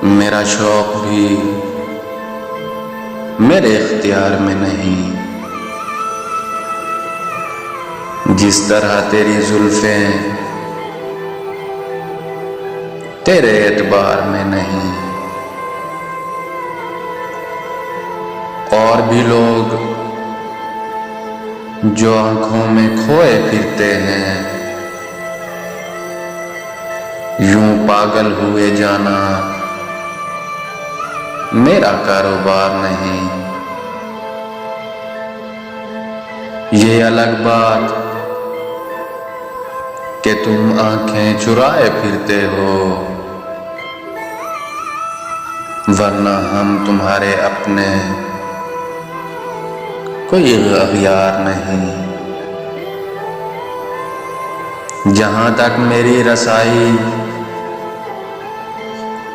मेरा शौक भी मेरे इख्तियार में नहीं। जिस तरह तेरी जुल्फें तेरे एतबार में नहीं। और भी लोग जो आंखों में खोए फिरते हैं, यूं पागल हुए जाना मेरा कारोबार नहीं। ये अलग बात कि तुम आंखें चुराए फिरते हो, वरना हम तुम्हारे अपने कोई अखियार नहीं। जहां तक मेरी रसाई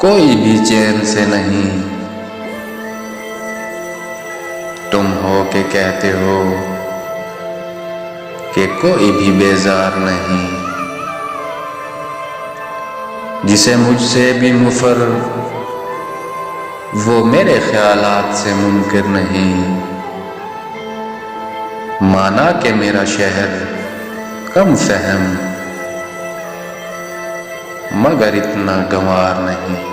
कोई भी चैन से नहीं। तुम हो के कहते हो कि कोई भी बेजार नहीं। जिसे मुझसे भी मुफर वो मेरे ख्यालात से मुनकिर नहीं। माना कि मेरा शहर कम फहम मगर इतना गंवार नहीं।